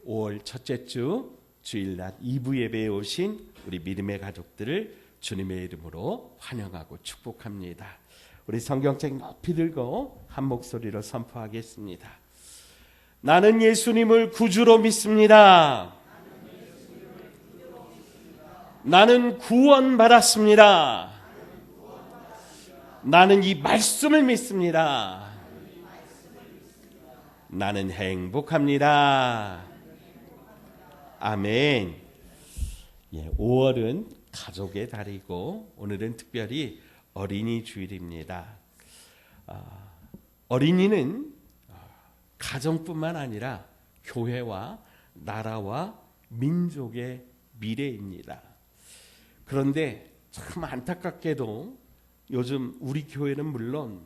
5월 첫째 주 주일날 2부 예배에 오신 우리 믿음의 가족들을 주님의 이름으로 환영하고 축복합니다. 우리 성경책 높이 들고 한 목소리로 선포하겠습니다. 나는 예수님을 구주로 믿습니다. 나는 구원받았습니다. 나는 이 말씀을 믿습니다. 나는 행복합니다. 아멘. 5월은 가족의 달이고 오늘은 특별히 어린이 주일입니다. 어린이는 가정뿐만 아니라 교회와 나라와 민족의 미래입니다. 그런데 참 안타깝게도 요즘 우리 교회는 물론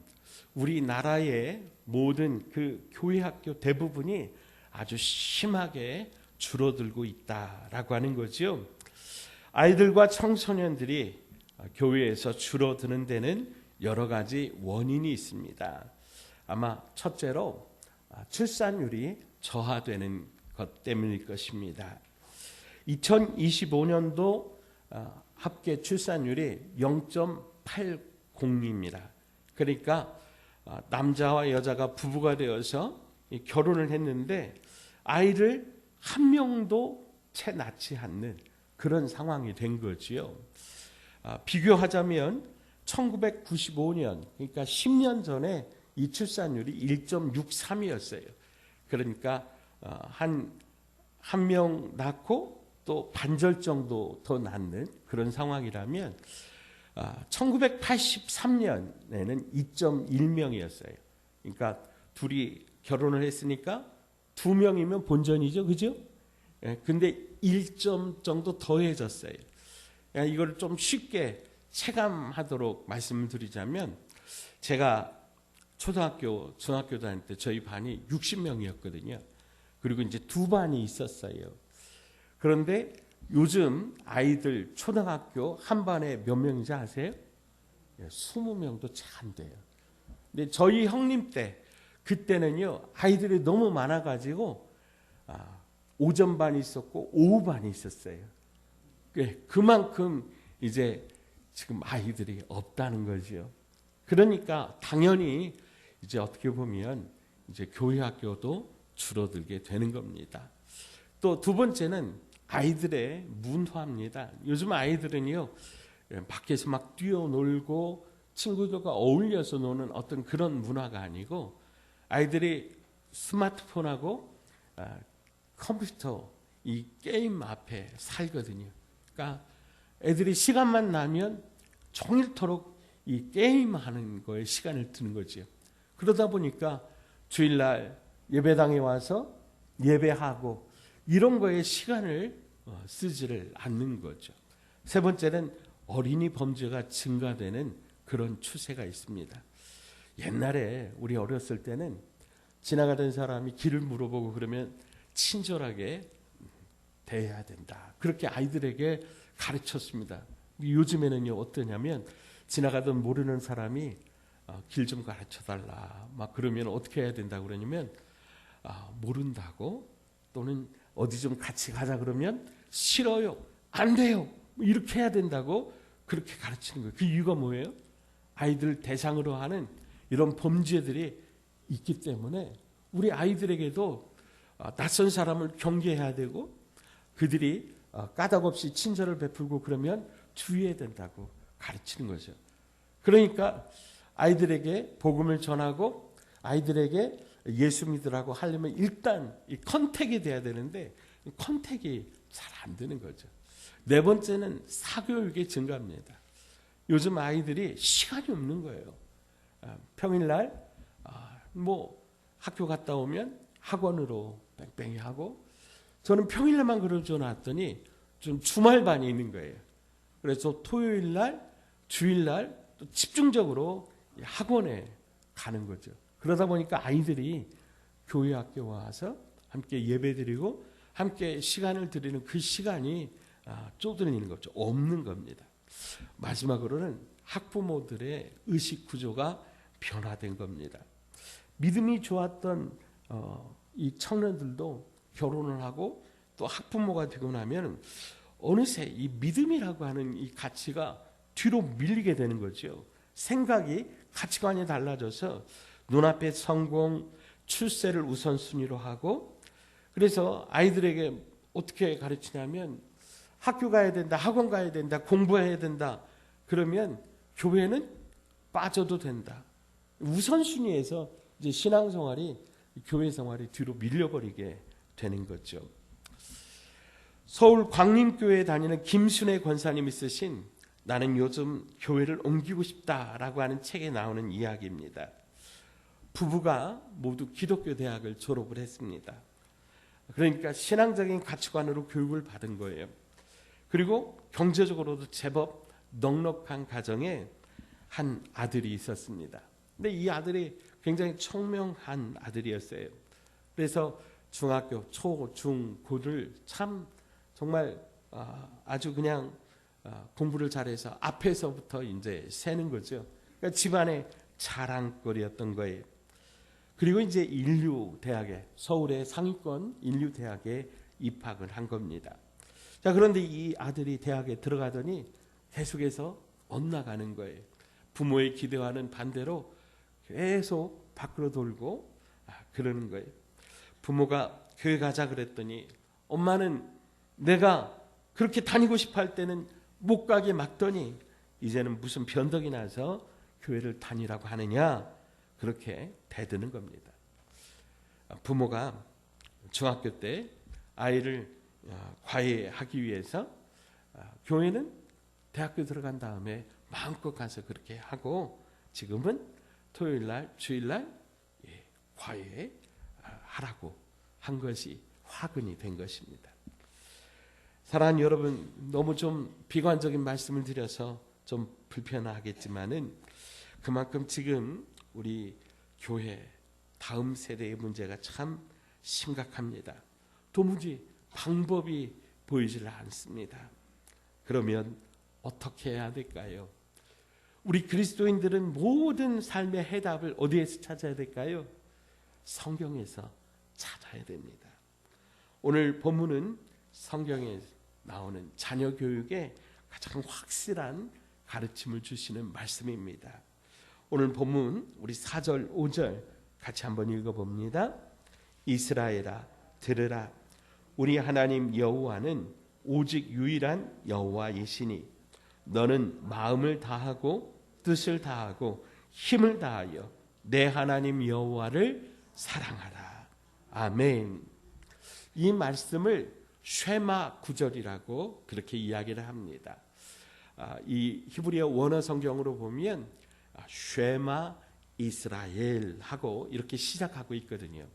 우리나라의 모든 그 교회 학교 대부분이 아주 심하게 줄어들고 있다라고 하는 거죠. 아이들과 청소년들이 교회에서 줄어드는 데는 여러 가지 원인이 있습니다. 아마 첫째로 출산율이 저하되는 것 때문일 것입니다. 2025년도 합계 출산율이 0.80입니다. 그러니까 남자와 여자가 부부가 되어서 결혼을 했는데 아이를 한 명도 채 낳지 않는 그런 상황이 된 거지요. 비교하자면 1995년, 그러니까 10년 전에 이 출산율이 1.63이었어요. 그러니까 한 명 낳고 또 반절 정도 더 낳는 그런 상황이라면 1983년에는 2.1명이었어요. 그러니까 둘이 결혼을 했으니까 2명이면 본전이죠, 그죠? 근데 1점 정도 더해졌어요. 이걸 좀 쉽게 체감하도록 말씀을 드리자면 제가 초등학교, 중학교 다닐 때 저희 반이 60명이었거든요. 그리고 이제 두 반이 있었어요. 그런데 요즘 아이들 초등학교 한 반에 몇 명인지 아세요? 20명도 잘 안 돼요. 근데 저희 형님 때 그때는요 아이들이 너무 많아가지고 오전 반이 있었고 오후 반이 있었어요. 그만큼 이제 지금 아이들이 없다는 거죠. 그러니까 당연히 이제 어떻게 보면 이제 교회 학교도 줄어들게 되는 겁니다. 또 두 번째는 아이들의 문화입니다. 요즘 아이들은요 밖에서 막 뛰어놀고 친구들과 어울려서 노는 어떤 그런 문화가 아니고 아이들이 스마트폰하고 컴퓨터 이 게임 앞에 살거든요. 그러니까 애들이 시간만 나면 종일토록 이 게임하는 거에 시간을 드는 거죠. 그러다 보니까 주일날 예배당에 와서 예배하고 이런 거에 시간을 쓰지를 않는 거죠. 세 번째는 어린이 범죄가 증가되는 그런 추세가 있습니다. 옛날에 우리 어렸을 때는 지나가던 사람이 길을 물어보고 그러면 친절하게 대해야 된다. 그렇게 아이들에게 가르쳤습니다. 요즘에는요 어떠냐면 지나가던 모르는 사람이 길 좀 가르쳐달라. 막 그러면 어떻게 해야 된다고 그러냐면 모른다고 또는 어디 좀 같이 가자 그러면 싫어요. 안 돼요. 이렇게 해야 된다고 그렇게 가르치는 거예요. 그 이유가 뭐예요? 아이들 대상으로 하는 이런 범죄들이 있기 때문에 우리 아이들에게도 낯선 사람을 경계해야 되고 그들이 까닭없이 친절을 베풀고 그러면 주의해야 된다고 가르치는 거죠. 그러니까 아이들에게 복음을 전하고 아이들에게 예수 믿으라고 하려면 일단 이 컨택이 돼야 되는데 컨택이 잘 안 되는 거죠. 네 번째는 사교육의 증가입니다. 요즘 아이들이 시간이 없는 거예요. 평일날 뭐 학교 갔다 오면 학원으로 뺑뺑이 하고 저는 평일날만 그러져 놨더니 좀 주말반이 있는 거예요. 그래서 토요일날, 주일날 또 집중적으로 학원에 가는 거죠. 그러다 보니까 아이들이 교회 학교 와서 함께 예배드리고 함께 시간을 드리는 그 시간이 쪼들리는 거죠. 없는 겁니다. 마지막으로는 학부모들의 의식 구조가 변화된 겁니다. 믿음이 좋았던 이 청년들도 결혼을 하고 또 학부모가 되고 나면 어느새 이 믿음이라고 하는 이 가치가 뒤로 밀리게 되는 거죠. 생각이, 가치관이 달라져서 눈앞에 성공, 출세를 우선순위로 하고, 그래서 아이들에게 어떻게 가르치냐면 학교 가야 된다, 학원 가야 된다, 공부해야 된다. 그러면 교회는 빠져도 된다. 우선순위에서 이제 신앙생활이, 교회 생활이 뒤로 밀려버리게 되는 거죠. 서울 광림교회에 다니는 김순애 권사님이 쓰신 나는 요즘 교회를 옮기고 싶다라고 하는 책에 나오는 이야기입니다. 부부가 모두 기독교 대학을 졸업을 했습니다. 그러니까 신앙적인 가치관으로 교육을 받은 거예요. 그리고 경제적으로도 제법 넉넉한 가정에 한 아들이 있었습니다. 근데 이 아들이 굉장히 총명한 아들이었어요. 그래서 중학교, 초, 중, 고를 참 정말 아주 그냥 공부를 잘해서 앞에서부터 이제 새는 거죠. 그러니까 집안의 자랑거리였던 거예요. 그리고 이제 인류대학에, 서울의 상위권 인류대학에 입학을 한 겁니다. 자, 그런데 이 아들이 대학에 들어가더니 계속해서 엇나가는 거예요. 부모의 기대와는 반대로 계속 밖으로 돌고 그러는 거예요. 부모가 교회 가자 그랬더니 엄마는 내가 그렇게 다니고 싶어 할 때는 못 가게 막더니 이제는 무슨 변덕이 나서 교회를 다니라고 하느냐, 그렇게 대드는 겁니다. 부모가 중학교 때 아이를 과외하기 위해서 교회는 대학교 들어간 다음에 마음껏 가서 그렇게 하고, 지금은 토요일날, 주일날 과외하라고 한 것이 화근이 된 것입니다. 사랑하는 여러분, 너무 좀 비관적인 말씀을 드려서 좀 불편하겠지만은 그만큼 지금 우리 교회 다음 세대의 문제가 참 심각합니다. 도무지 방법이 보이질 않습니다. 그러면 어떻게 해야 될까요? 우리 그리스도인들은 모든 삶의 해답을 어디에서 찾아야 될까요? 성경에서 찾아야 됩니다. 오늘 본문은 성경에 나오는 자녀 교육에 가장 확실한 가르침을 주시는 말씀입니다. 오늘 본문 우리 4절 5절 같이 한번 읽어봅니다. 이스라엘아 들으라, 우리 하나님 여호와는 오직 유일한 여호와이시니 너는 마음을 다하고 뜻을 다하고 힘을 다하여 내 하나님 여호와를 사랑하라. 아멘. 이 말씀을 쉐마 구절이라고 그렇게 이야기를 합니다. 이 히브리어 원어 성경으로 보면 쉐마 이스라엘 하고 이렇게 시작하고 있거든요.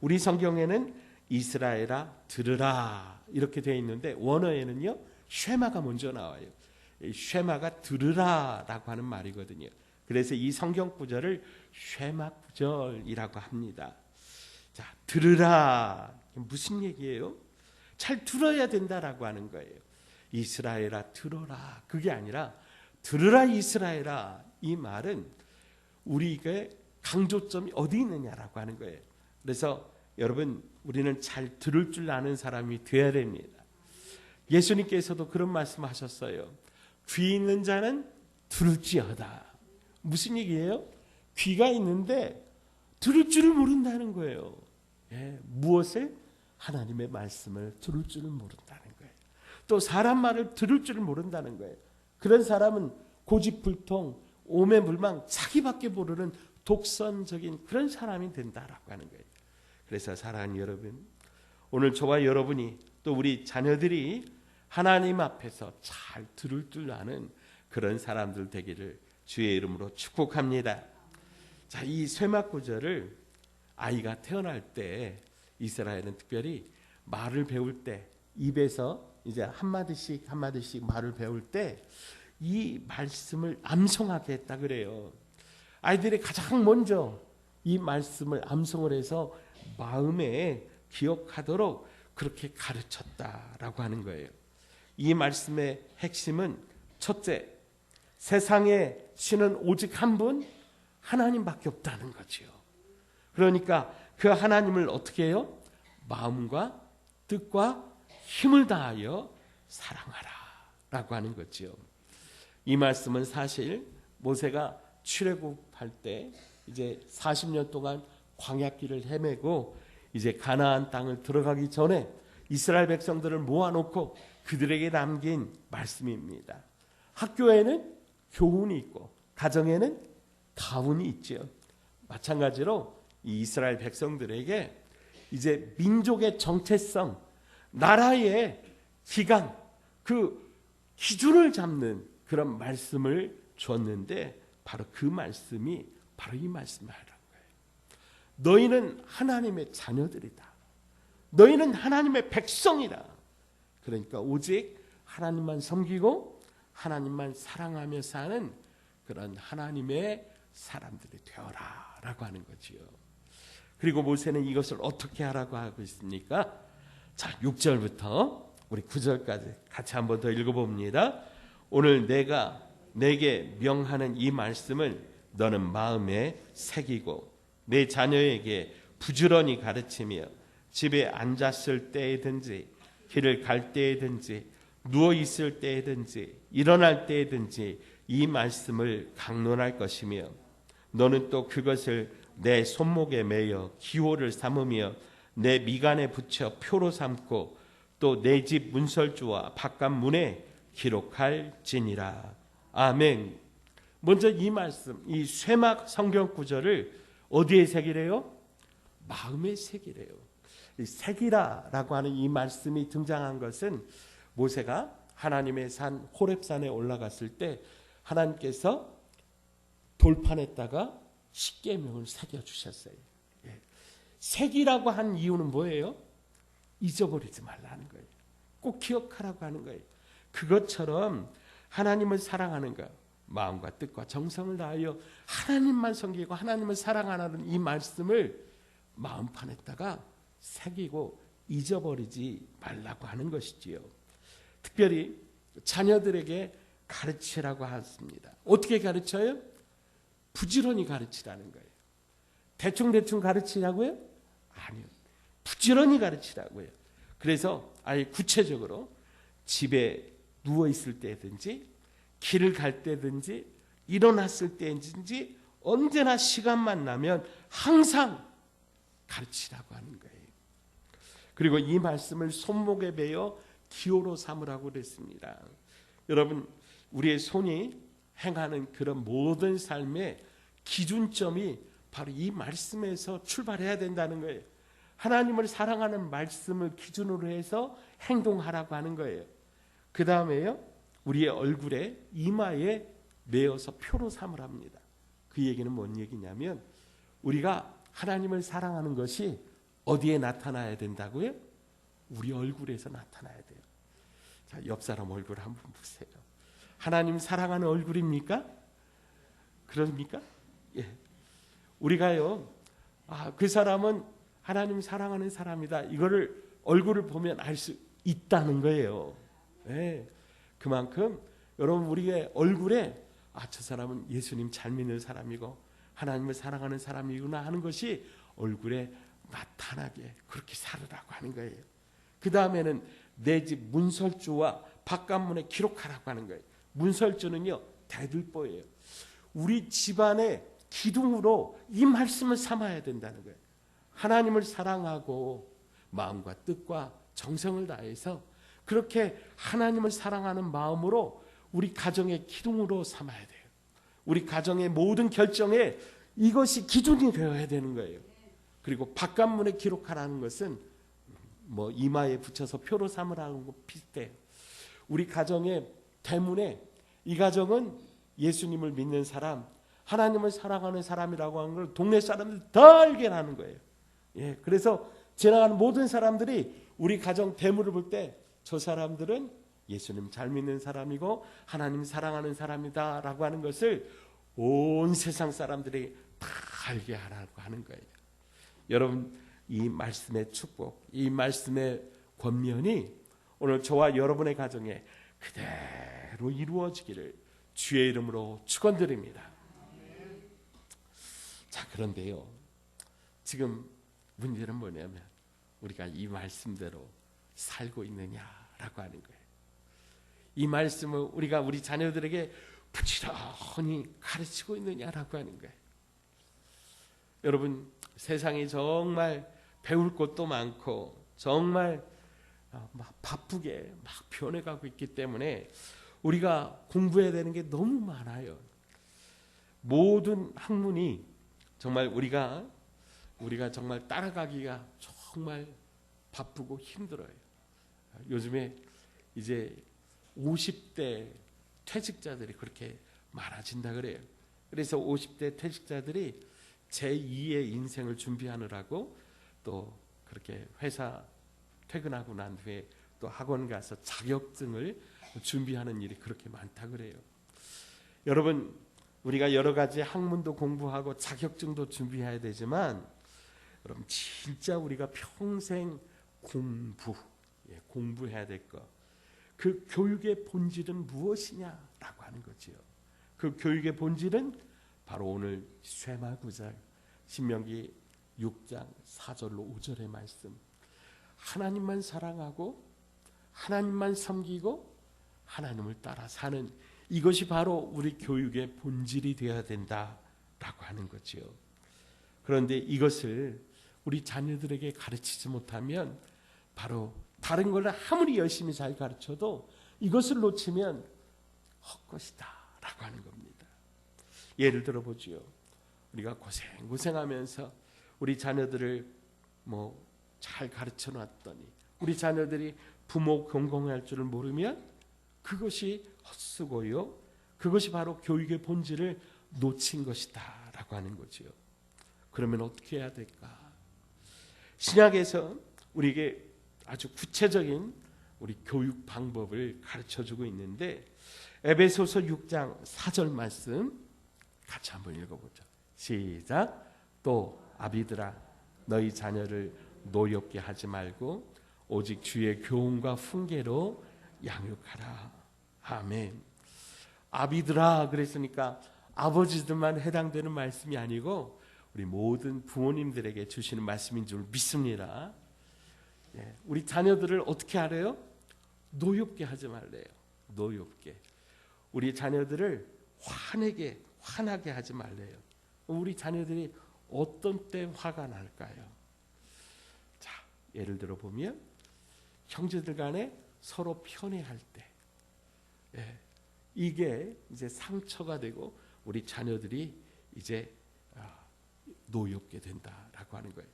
우리 성경에는 이스라엘아 들으라 이렇게 되어 있는데 원어에는요 쉐마가 먼저 나와요. 쉐마가 들으라라고 하는 말이거든요. 그래서 이 성경 구절을 쉐마 구절이라고 합니다. 자, 들으라 무슨 얘기예요? 잘 들어야 된다라고 하는 거예요. 이스라엘아 들어라, 그게 아니라 들으라 이스라엘아, 이 말은 우리에게 강조점이 어디 있느냐라고 하는 거예요. 그래서 여러분, 우리는 잘 들을 줄 아는 사람이 되어야 됩니다. 예수님께서도 그런 말씀하셨어요. 귀 있는 자는 들을지어다. 무슨 얘기예요? 귀가 있는데 들을 줄을 모른다는 거예요. 무엇을? 하나님의 말씀을 들을 줄을 모른다는 거예요. 또 사람 말을 들을 줄을 모른다는 거예요. 그런 사람은 고집불통, 오매물망, 자기밖에 모르는 독선적인 그런 사람이 된다라고 하는 거예요. 그래서 사랑하는 여러분, 오늘 저와 여러분이 또 우리 자녀들이 하나님 앞에서 잘 들을 줄 아는 그런 사람들 되기를 주의 이름으로 축복합니다. 자, 이 쇠막 구절을 아이가 태어날 때 이스라엘은 특별히 말을 배울 때 입에서 이제 한마디씩 한마디씩 말을 배울 때 이 말씀을 암송하게 했다 그래요. 아이들이 가장 먼저 이 말씀을 암송을 해서 마음에 기억하도록 그렇게 가르쳤다라고 하는 거예요. 이 말씀의 핵심은 첫째, 세상에 신은 오직 한 분, 하나님밖에 없다는 거죠. 그러니까 그 하나님을 어떻게 해요? 마음과 뜻과 힘을 다하여 사랑하라 라고 하는 거죠. 이 말씀은 사실 모세가 출애굽할 때 이제 40년 동안 광야길을 헤매고 이제 가나안 땅을 들어가기 전에 이스라엘 백성들을 모아놓고 그들에게 남긴 말씀입니다. 학교에는 교훈이 있고 가정에는 가훈이 있죠. 마찬가지로 이 이스라엘 백성들에게 이제 민족의 정체성, 나라의 기강, 그 기준을 잡는 그런 말씀을 줬는데 바로 그 말씀이 바로 이 말씀을 하라는 거예요. 너희는 하나님의 자녀들이다. 너희는 하나님의 백성이다. 그러니까 오직 하나님만 섬기고 하나님만 사랑하며 사는 그런 하나님의 사람들이 되어라 라고 하는 거지요. 그리고 모세는 이것을 어떻게 하라고 하고 있습니까? 자, 6절부터 우리 9절까지 같이 한번 더 읽어봅니다. 오늘 내가 내게 명하는 이 말씀을 너는 마음에 새기고 내 자녀에게 부지런히 가르치며 집에 앉았을 때에든지 길을 갈 때에든지 누워 있을 때에든지 일어날 때에든지 이 말씀을 강론할 것이며 너는 또 그것을 내 손목에 매여 기호를 삼으며 내 미간에 붙여 표로 삼고 또 내 집 문설주와 바깥 문에 기록할지니라. 아멘. 먼저 이 말씀, 이 쇠막 성경 구절을 어디에 새기래요? 마음에 새기래요. 새기라라고 하는 이 말씀이 등장한 것은 모세가 하나님의 산 호렙산에 올라갔을 때 하나님께서 돌판에다가 십계명을 새겨주셨어요. 새기라고 한 이유는 뭐예요? 잊어버리지 말라는 거예요. 꼭 기억하라고 하는 거예요. 그것처럼 하나님을 사랑하는 것, 마음과 뜻과 정성을 다하여 하나님만 섬기고 하나님을 사랑하는 이 말씀을 마음판에다가 새기고 잊어버리지 말라고 하는 것이지요. 특별히 자녀들에게 가르치라고 하십니다. 어떻게 가르쳐요? 부지런히 가르치라는 거예요. 대충대충 가르치라고요? 아니요. 부지런히 가르치라고요. 그래서 아예 구체적으로 집에 누워있을 때든지 길을 갈 때든지 일어났을 때든지 언제나 시간만 나면 항상 가르치라고 하는 거예요. 그리고 이 말씀을 손목에 베어 기호로 삼으라고 그랬습니다. 여러분, 우리의 손이 행하는 그런 모든 삶의 기준점이 바로 이 말씀에서 출발해야 된다는 거예요. 하나님을 사랑하는 말씀을 기준으로 해서 행동하라고 하는 거예요. 그 다음에요, 우리의 얼굴에 이마에 매어서 표로 삼으랍니다. 그 얘기는 뭔 얘기냐면 우리가 하나님을 사랑하는 것이 어디에 나타나야 된다고요? 우리 얼굴에서 나타나야 돼요. 자, 옆 사람 얼굴 한번 보세요. 하나님 사랑하는 얼굴입니까? 그럽니까? 예. 우리가요, 그 사람은 하나님 사랑하는 사람이다. 이거를 얼굴을 보면 알 수 있다는 거예요. 예. 그만큼 여러분 우리의 얼굴에 저 사람은 예수님 잘 믿는 사람이고 하나님을 사랑하는 사람이구나 하는 것이 얼굴에 나타나게 그렇게 살으라고 하는 거예요. 그 다음에는 내 집 문설주와 바깥문에 기록하라고 하는 거예요. 문설주는요, 대들보예요. 우리 집안의 기둥으로 이 말씀을 삼아야 된다는 거예요. 하나님을 사랑하고 마음과 뜻과 정성을 다해서 그렇게 하나님을 사랑하는 마음으로 우리 가정의 기둥으로 삼아야 돼요. 우리 가정의 모든 결정에 이것이 기준이 되어야 되는 거예요. 그리고 바깥문에 기록하라는 것은 뭐 이마에 붙여서 표로 삼으라는 것 비슷해요. 우리 가정의 대문에 이 가정은 예수님을 믿는 사람, 하나님을 사랑하는 사람이라고 하는 걸 동네 사람들 다 알게 하는 거예요. 예, 그래서 지나가는 모든 사람들이 우리 가정 대문을 볼 때 저 사람들은 예수님 잘 믿는 사람이고 하나님 사랑하는 사람이다라고 하는 것을 온 세상 사람들이 다 알게 하라고 하는 거예요. 여러분, 이 말씀의 축복, 이 말씀의 권면이 오늘 저와 여러분의 가정에 그대로 이루어지기를 주의 이름으로 축원드립니다. 자, 그런데요, 지금 문제는 뭐냐면 우리가 이 말씀대로 살고 있느냐라고 하는 거예요. 이 말씀을 우리가 우리 자녀들에게 부지런히 가르치고 있느냐라고 하는 거예요. 여러분, 세상이 정말 배울 것도 많고 정말 막 바쁘게 막 변해가고 있기 때문에 우리가 공부해야 되는 게 너무 많아요. 모든 학문이 정말 우리가 정말 따라가기가 정말 바쁘고 힘들어요. 요즘에 이제 50대 퇴직자들이 그렇게 많아진다 그래요. 그래서 50대 퇴직자들이 제2의 인생을 준비하느라고 또 그렇게 회사 퇴근하고 난 후에 또 학원 가서 자격증을 준비하는 일이 그렇게 많다 그래요. 여러분, 우리가 여러 가지 학문도 공부하고 자격증도 준비해야 되지만 여러분, 진짜 우리가 평생 공부해야 될 것, 그 교육의 본질은 무엇이냐라고 하는 거지요. 그 교육의 본질은 바로 오늘 쇠마구절 신명기 6장 4절로 5절의 말씀, 하나님만 사랑하고 하나님만 섬기고 하나님을 따라 사는, 이것이 바로 우리 교육의 본질이 되어야 된다라고 하는 거지요. 그런데 이것을 우리 자녀들에게 가르치지 못하면 바로 다른 걸 아무리 열심히 잘 가르쳐도 이것을 놓치면 헛것이다 라고 하는 겁니다. 예를 들어 보지요. 우리가 고생하면서 우리 자녀들을 잘 가르쳐 놨더니 우리 자녀들이 부모 경공할 줄을 모르면 그것이 헛수고요. 그것이 바로 교육의 본질을 놓친 것이다 라고 하는 거지요. 그러면 어떻게 해야 될까? 신약에서 우리에게 아주 구체적인 우리 교육 방법을 가르쳐주고 있는데, 에베소서 6장 4절 말씀 같이 한번 읽어보죠. 시작. 또 아비들아, 너희 자녀를 노엽게 하지 말고 오직 주의 교훈과 훈계로 양육하라. 아멘. 아비들아 그랬으니까 아버지들만 해당되는 말씀이 아니고 우리 모든 부모님들에게 주시는 말씀인 줄 믿습니다. 우리 자녀들을 어떻게 하래요? 노엽게 하지 말래요. 노엽게. 우리 자녀들을 화나게 하지 말래요. 우리 자녀들이 어떤 때 화가 날까요? 자, 예를 들어 보면 형제들 간에 서로 편애할 때, 이게 이제 상처가 되고 우리 자녀들이 이제 노엽게 된다라고 하는 거예요.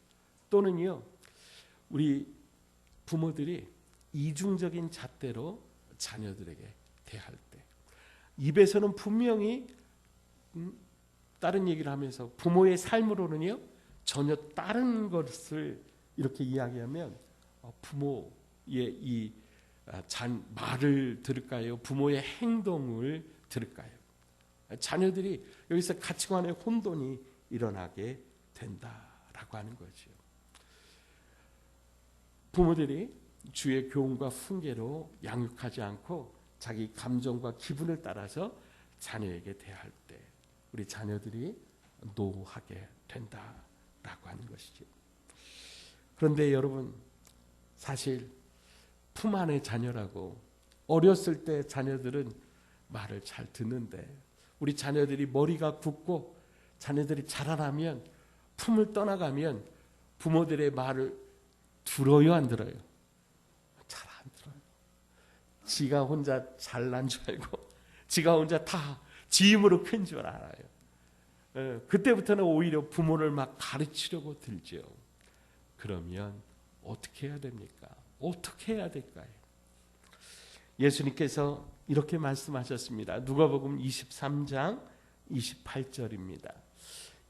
또는요, 우리 부모들이 이중적인 잣대로 자녀들에게 대할 때, 입에서는 분명히 다른 얘기를 하면서 부모의 삶으로는요 전혀 다른 것을 이렇게 이야기하면 부모의 이 말을 들을까요? 부모의 행동을 들을까요? 자녀들이 여기서 가치관의 혼돈이 일어나게 된다라고 하는 거죠. 부모들이 주의 교훈과 훈계로 양육하지 않고 자기 감정과 기분을 따라서 자녀에게 대할 때 우리 자녀들이 노하게 된다라고 하는 것이죠. 그런데 여러분, 사실 품 안의 자녀라고 어렸을 때 자녀들은 말을 잘 듣는데 우리 자녀들이 머리가 굳고 자녀들이 자라나면 품을 떠나가면 부모들의 말을 들어요, 안 들어요? 잘 안 들어요. 지가 혼자 잘난 줄 알고 지가 혼자 다 지 힘으로 큰 줄 알아요. 그때부터는 오히려 부모를 막 가르치려고 들죠. 그러면 어떻게 해야 됩니까? 어떻게 해야 될까요? 예수님께서 이렇게 말씀하셨습니다. 누가복음 23장 28절입니다.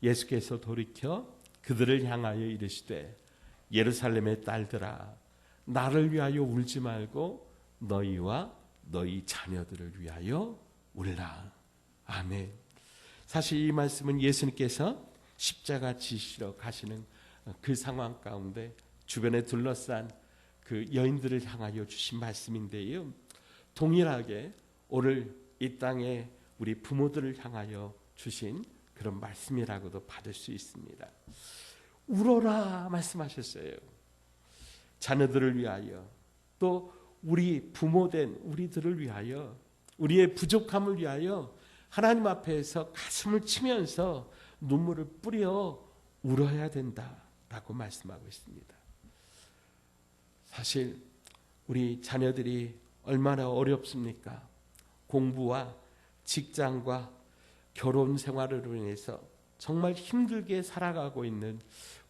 예수께서 돌이켜 그들을 향하여 이르시되 예루살렘의 딸들아, 나를 위하여 울지 말고 너희와 너희 자녀들을 위하여 울라. 아멘. 사실 이 말씀은 예수님께서 십자가 지시러 가시는 그 상황 가운데 주변에 둘러싼 그 여인들을 향하여 주신 말씀인데요, 동일하게 오늘 이 땅에 우리 부모들을 향하여 주신 그런 말씀이라고도 받을 수 있습니다. 울어라 말씀하셨어요. 자녀들을 위하여, 또 우리 부모된 우리들을 위하여, 우리의 부족함을 위하여 하나님 앞에서 가슴을 치면서 눈물을 뿌려 울어야 된다라고 말씀하고 있습니다. 사실 우리 자녀들이 얼마나 어렵습니까? 공부와 직장과 결혼 생활으로 인해서 정말 힘들게 살아가고 있는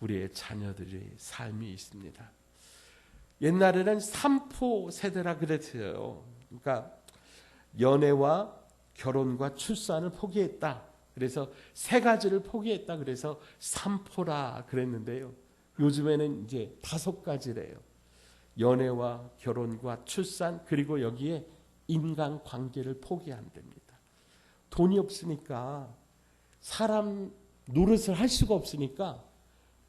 우리의 자녀들의 삶이 있습니다. 옛날에는 삼포 세대라 그랬어요. 그러니까 연애와 결혼과 출산을 포기했다. 그래서 세 가지를 포기했다. 그래서 삼포라 그랬는데요. 요즘에는 이제 5가지래요. 연애와 결혼과 출산, 그리고 여기에 인간관계를 포기한답니다. 돈이 없으니까, 사람 노릇을 할 수가 없으니까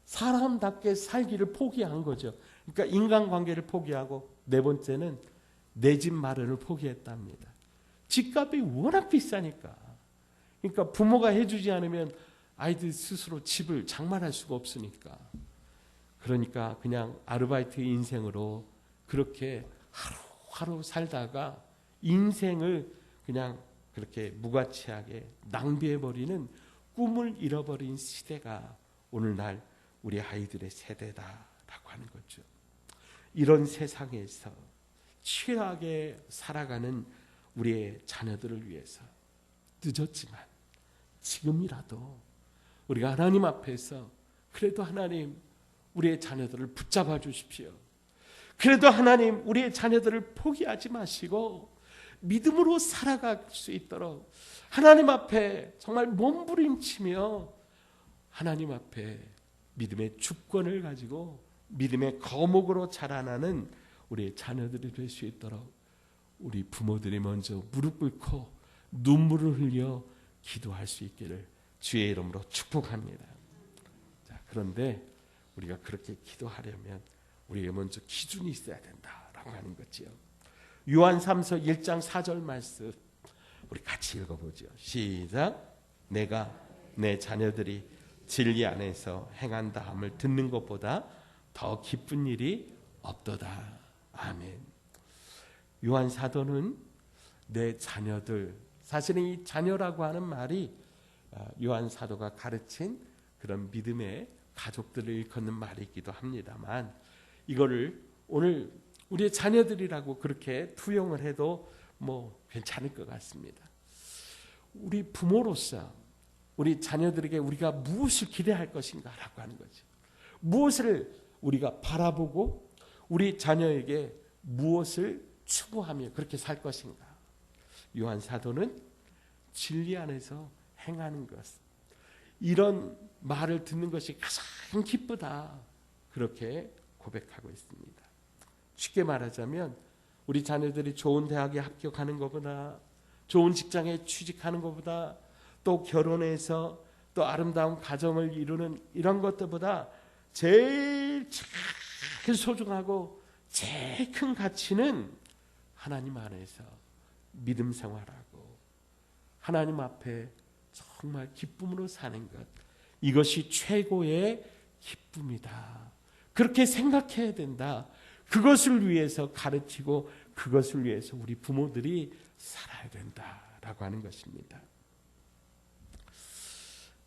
사람답게 살기를 포기한 거죠. 그러니까 인간관계를 포기하고, 4번째는 내 집 마련을 포기했답니다. 집값이 워낙 비싸니까. 그러니까 부모가 해주지 않으면 아이들 스스로 집을 장만할 수가 없으니까. 그러니까 그냥 아르바이트 인생으로 그렇게 하루하루 살다가 인생을 그냥 그렇게 무가치하게 낭비해버리는, 꿈을 잃어버린 시대가 오늘날 우리 아이들의 세대다라고 하는 거죠. 이런 세상에서 취하게 살아가는 우리의 자녀들을 위해서 늦었지만 지금이라도 우리가 하나님 앞에서 그래도 하나님 우리의 자녀들을 붙잡아 주십시오. 그래도 하나님 우리의 자녀들을 포기하지 마시고 믿음으로 살아갈 수 있도록 하나님 앞에 정말 몸부림치며 하나님 앞에 믿음의 주권을 가지고 믿음의 거목으로 자라나는 우리의 자녀들이 될 수 있도록 우리 부모들이 먼저 무릎 꿇고 눈물을 흘려 기도할 수 있기를 주의 이름으로 축복합니다. 자, 그런데 우리가 그렇게 기도하려면 우리에게 먼저 기준이 있어야 된다라고 하는 거지요. 요한 3서 1장 4절 말씀 우리 같이 읽어보죠. 시작. 내가 내 자녀들이 진리 안에서 행한다함을 듣는 것보다 더 기쁜 일이 없도다. 아멘. 요한 사도는 내 자녀들, 사실은 이 자녀라고 하는 말이 요한 사도가 가르친 그런 믿음의 가족들을 일컫는 말이기도 합니다만, 이거를 오늘 우리의 자녀들이라고 그렇게 투영을 해도 뭐 괜찮을 것 같습니다. 우리 부모로서 우리 자녀들에게 우리가 무엇을 기대할 것인가라고 하는 거죠. 무엇을 우리가 바라보고 우리 자녀에게 무엇을 추구하며 그렇게 살 것인가. 요한 사도는 진리 안에서 행하는 것, 이런 말을 듣는 것이 가장 기쁘다, 그렇게 고백하고 있습니다. 쉽게 말하자면 우리 자녀들이 좋은 대학에 합격하는 것보다, 좋은 직장에 취직하는 것보다, 또 결혼해서 또 아름다운 가정을 이루는 이런 것들보다 제일 소중하고 제일 큰 가치는 하나님 안에서 믿음 생활하고 하나님 앞에 정말 기쁨으로 사는 것, 이것이 최고의 기쁨이다. 그렇게 생각해야 된다. 그것을 위해서 가르치고 그것을 위해서 우리 부모들이 살아야 된다라고 하는 것입니다.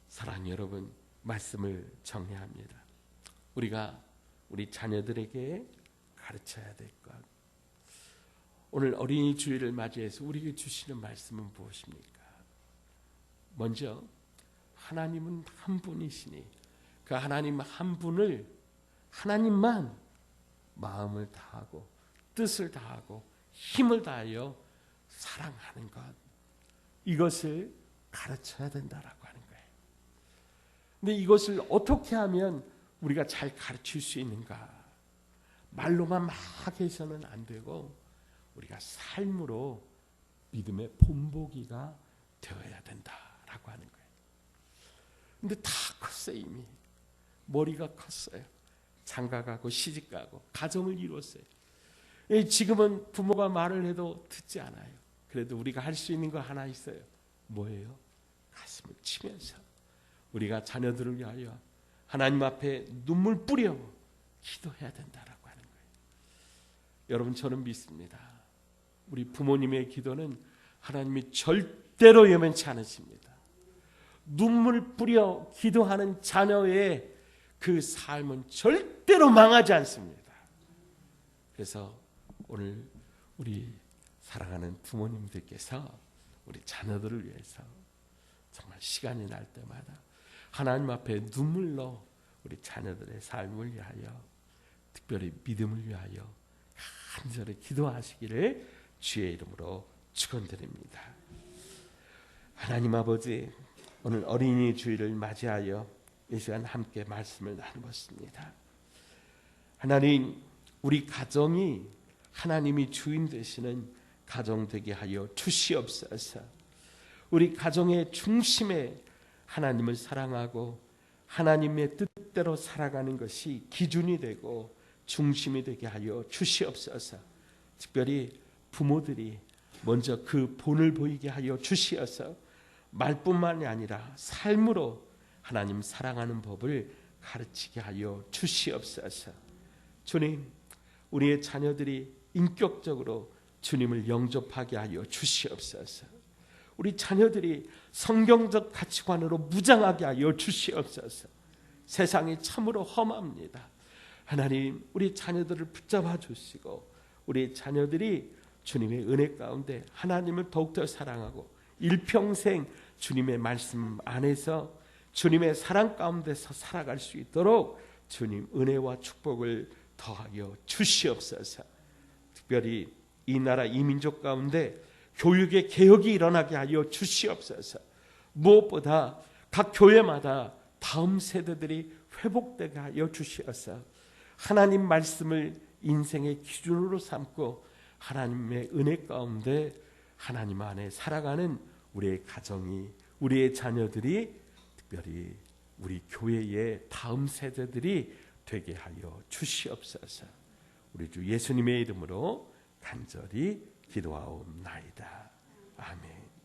사랑하는 여러분, 말씀을 정리합니다. 우리가 우리 자녀들에게 가르쳐야 될 것, 오늘 어린이 주일을 맞이해서 우리에게 주시는 말씀은 무엇입니까? 먼저 하나님은 한 분이시니 그 하나님 한 분을, 하나님만 마음을 다하고 뜻을 다하고 힘을 다하여 사랑하는 것, 이것을 가르쳐야 된다라고 하는 거예요. 근데 이것을 어떻게 하면 우리가 잘 가르칠 수 있는가? 말로만 막 해서는 안 되고 우리가 삶으로 믿음의 본보기가 되어야 된다라고 하는 거예요. 근데 다 컸어요. 이미 머리가 컸어요. 장가가고 시집가고 가정을 이뤘어요. 지금은 부모가 말을 해도 듣지 않아요. 그래도 우리가 할 수 있는 거 하나 있어요. 뭐예요? 가슴을 치면서 우리가 자녀들을 위하여 하나님 앞에 눈물 뿌려 기도해야 된다라고 하는 거예요. 여러분, 저는 믿습니다. 우리 부모님의 기도는 하나님이 절대로 여면치 않으십니다. 눈물 뿌려 기도하는 자녀의 그 삶은 절대로 망하지 않습니다. 그래서 오늘 우리 사랑하는 부모님들께서 우리 자녀들을 위해서 정말 시간이 날 때마다 하나님 앞에 눈물로 우리 자녀들의 삶을 위하여, 특별히 믿음을 위하여 간절히 기도하시기를 주의 이름으로 축원드립니다. 하나님 아버지, 오늘 어린이 주일을 맞이하여 이 시간 함께 말씀을 나누었습니다. 하나님, 우리 가정이 하나님이 주인 되시는 가정 되게 하여 주시옵소서. 우리 가정의 중심에 하나님을 사랑하고 하나님의 뜻대로 살아가는 것이 기준이 되고 중심이 되게 하여 주시옵소서. 특별히 부모들이 먼저 그 본을 보이게 하여 주시어서 말뿐만이 아니라 삶으로 하나님 사랑하는 법을 가르치게 하여 주시옵소서. 주님, 우리의 자녀들이 인격적으로 주님을 영접하게 하여 주시옵소서. 우리 자녀들이 성경적 가치관으로 무장하게 하여 주시옵소서. 세상이 참으로 험합니다. 하나님, 우리 자녀들을 붙잡아 주시고 우리 자녀들이 주님의 은혜 가운데 하나님을 더욱더 사랑하고 일평생 주님의 말씀 안에서 주님의 사랑 가운데서 살아갈 수 있도록 주님 은혜와 축복을 더하여 주시옵소서. 특별히 이 나라 이 민족 가운데 교육의 개혁이 일어나게 하여 주시옵소서. 무엇보다 각 교회마다 다음 세대들이 회복되게 하여 주시옵소서. 하나님 말씀을 인생의 기준으로 삼고 하나님의 은혜 가운데 하나님 안에 살아가는 우리의 가정이, 우리의 자녀들이, 특별히 우리 교회의 다음 세대들이 되게 하여 주시옵소서. 우리 주 예수님의 이름으로 간절히 기도하옵나이다. 아멘.